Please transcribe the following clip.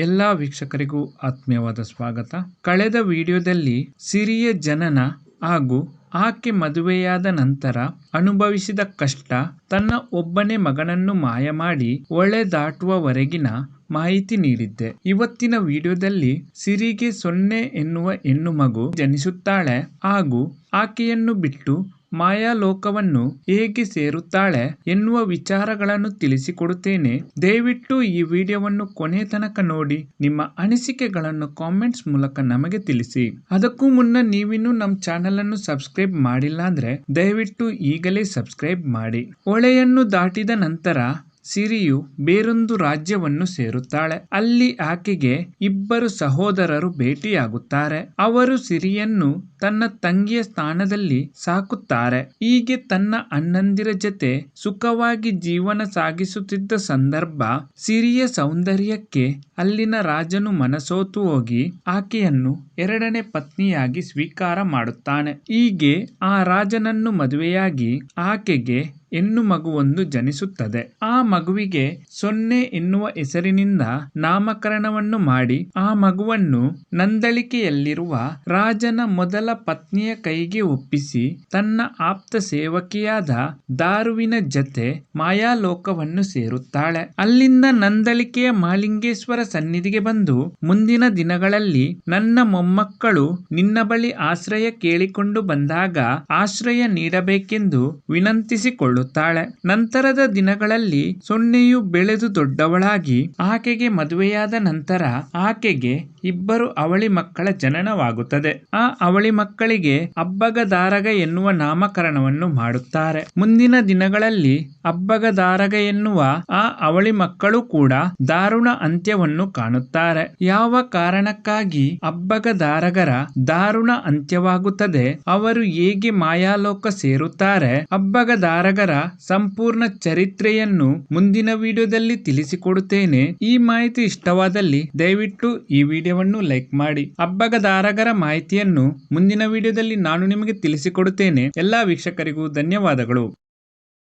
ಎಲ್ಲ ವೀಕ್ಷಕರಿಗೂ ಆತ್ಮೀಯವಾದ ಸ್ವಾಗತ. ಕಳೆದ ವಿಡಿಯೋದಲ್ಲಿ ಸಿರಿಯ ಜನನ ಹಾಗೂ ಆಕೆ ಮದುವೆಯಾದ ನಂತರ ಅನುಭವಿಸಿದ ಕಷ್ಟ, ತನ್ನ ಒಬ್ಬನೇ ಮಗನನ್ನು ಮಾಯ ಮಾಡಿ ಹೊಳೆ ದಾಟುವವರೆಗಿನ ಮಾಹಿತಿ ನೀಡಿದ್ದೆ. ಇವತ್ತಿನ ವಿಡಿಯೋದಲ್ಲಿ ಸಿರಿಗೆ ಸೊನ್ನೆ ಎನ್ನುವ ಹೆಣ್ಣು ಮಗು ಜನಿಸುತ್ತಾಳೆ ಹಾಗೂ ಆಕೆಯನ್ನು ಬಿಟ್ಟು ಮಾಯಾಲೋಕವನ್ನು ಹೇಗೆ ಸೇರುತ್ತಾಳೆ ಎನ್ನುವ ವಿಚಾರಗಳನ್ನು ತಿಳಿಸಿಕೊಡುತ್ತೇನೆ. ದಯವಿಟ್ಟು ಈ ವಿಡಿಯೋವನ್ನು ಕೊನೆ ತನಕ ನೋಡಿ ನಿಮ್ಮ ಅನಿಸಿಕೆಗಳನ್ನು ಕಾಮೆಂಟ್ಸ್ ಮೂಲಕ ನಮಗೆ ತಿಳಿಸಿ. ಅದಕ್ಕೂ ಮುನ್ನ ನೀವಿನ್ನೂ ನಮ್ಮ ಚಾನೆಲ್ ಅನ್ನು ಸಬ್ಸ್ಕ್ರೈಬ್ ಮಾಡಿಲ್ಲ ಅಂದ್ರೆ ದಯವಿಟ್ಟು ಈಗಲೇ ಸಬ್ಸ್ಕ್ರೈಬ್ ಮಾಡಿ. ಹೊಳೆಯನ್ನು ದಾಟಿದ ನಂತರ ಸಿರಿಯು ಬೇರೊಂದು ರಾಜ್ಯವನ್ನು ಸೇರುತ್ತಾಳೆ. ಅಲ್ಲಿ ಆಕೆಗೆ ಇಬ್ಬರು ಸಹೋದರರು ಭೇಟಿಯಾಗುತ್ತಾರೆ. ಅವರು ಸಿರಿಯನ್ನು ತನ್ನ ತಂಗಿಯ ಸ್ಥಾನದಲ್ಲಿ ಸಾಕುತ್ತಾರೆ. ಹೀಗೆ ತನ್ನ ಅಣ್ಣಂದಿರ ಜೊತೆ ಸುಖವಾಗಿ ಜೀವನ ಸಾಗಿಸುತ್ತಿದ್ದ ಸಂದರ್ಭ, ಸಿರಿಯ ಸೌಂದರ್ಯಕ್ಕೆ ಅಲ್ಲಿನ ರಾಜನು ಮನಸೋತು ಹೋಗಿ ಆಕೆಯನ್ನು ಎರಡನೇ ಪತ್ನಿಯಾಗಿ ಸ್ವೀಕಾರ ಮಾಡುತ್ತಾನೆ. ಹೀಗೆ ಆ ರಾಜನನ್ನು ಮದುವೆಯಾಗಿ ಆಕೆಗೆ ಹೆಣ್ಣು ಮಗುವೊಂದು ಜನಿಸುತ್ತದೆ. ಆ ಮಗುವಿಗೆ ಸೊನ್ನೆ ಎನ್ನುವ ಹೆಸರಿನಿಂದ ನಾಮಕರಣವನ್ನು ಮಾಡಿ ಆ ಮಗುವನ್ನು ನಂದಳಿಕೆಯಲ್ಲಿರುವ ರಾಜನ ಮೊದಲ ಪತ್ನಿಯ ಕೈಗೆ ಒಪ್ಪಿಸಿ ತನ್ನ ಆಪ್ತ ಸೇವಕಿಯಾದ ದಾರುವಿನ ಜತೆ ಮಾಯಾಲೋಕವನ್ನು ಸೇರುತ್ತಾಳೆ. ಅಲ್ಲಿಂದ ನಂದಳಿಕೆಯ ಮಾಲಿಂಗೇಶ್ವರ ಸನ್ನಿಧಿಗೆ ಬಂದು, ಮುಂದಿನ ದಿನಗಳಲ್ಲಿ ನನ್ನ ಮೊಮ್ಮಕ್ಕಳು ನಿನ್ನ ಬಳಿ ಆಶ್ರಯ ಕೇಳಿಕೊಂಡು ಬಂದಾಗ ಆಶ್ರಯ ನೀಡಬೇಕೆಂದು ವಿನಂತಿಸಿಕೊಳ್ಳುತ್ತಾಳೆ. ನಂತರದ ದಿನಗಳಲ್ಲಿ ಸೊನ್ನೆಯು ಬೆಳೆದು ದೊಡ್ಡವಳಾಗಿ ಆಕೆಗೆ ಮದುವೆಯಾದ ನಂತರ ಆಕೆಗೆ ಇಬ್ಬರು ಅವಳಿ ಮಕ್ಕಳ ಜನನವಾಗುತ್ತದೆ. ಆ ಅವಳಿ ಮಕ್ಕಳಿಗೆ ಅಬ್ಬಗದಾರಗ ಎನ್ನುವ ನಾಮಕರಣವನ್ನು ಮಾಡುತ್ತಾರೆ. ಮುಂದಿನ ದಿನಗಳಲ್ಲಿ ಅಬ್ಬಗದಾರಗ ಎನ್ನುವ ಆ ಅವಳಿ ಮಕ್ಕಳು ಕೂಡ ದಾರುಣ ಅಂತ್ಯವನ್ನು ಕಾಣುತ್ತಾರೆ. ಯಾವ ಕಾರಣಕ್ಕಾಗಿ ಅಬ್ಬಗದಾರಗರ ದಾರುಣ ಅಂತ್ಯವಾಗುತ್ತದೆ, ಅವರು ಹೇಗೆ ಮಾಯಾಲೋಕ ಸೇರುತ್ತಾರೆ, ಅಬ್ಬಗದಾರಗರ ಸಂಪೂರ್ಣ ಚರಿತ್ರೆಯನ್ನು ಮುಂದಿನ ವಿಡಿಯೋದಲ್ಲಿ ತಿಳಿಸಿಕೊಡುತ್ತೇನೆ. ಈ ಮಾಹಿತಿ ಇಷ್ಟವಾದಲ್ಲಿ ದಯವಿಟ್ಟು ಈ ವಿಡಿಯೋವನ್ನು ಲೈಕ್ ಮಾಡಿ. ಅಬ್ಬಗದಾರಗರ ಮಾಹಿತಿಯನ್ನು ಮುಂದಿನ ವಿಡಿಯೋದಲ್ಲಿ ನಾನು ನಿಮಗೆ ತಿಳಿಸಿಕೊಡುತ್ತೇನೆ. ಎಲ್ಲಾ ವೀಕ್ಷಕರಿಗೂ ಧನ್ಯವಾದಗಳು.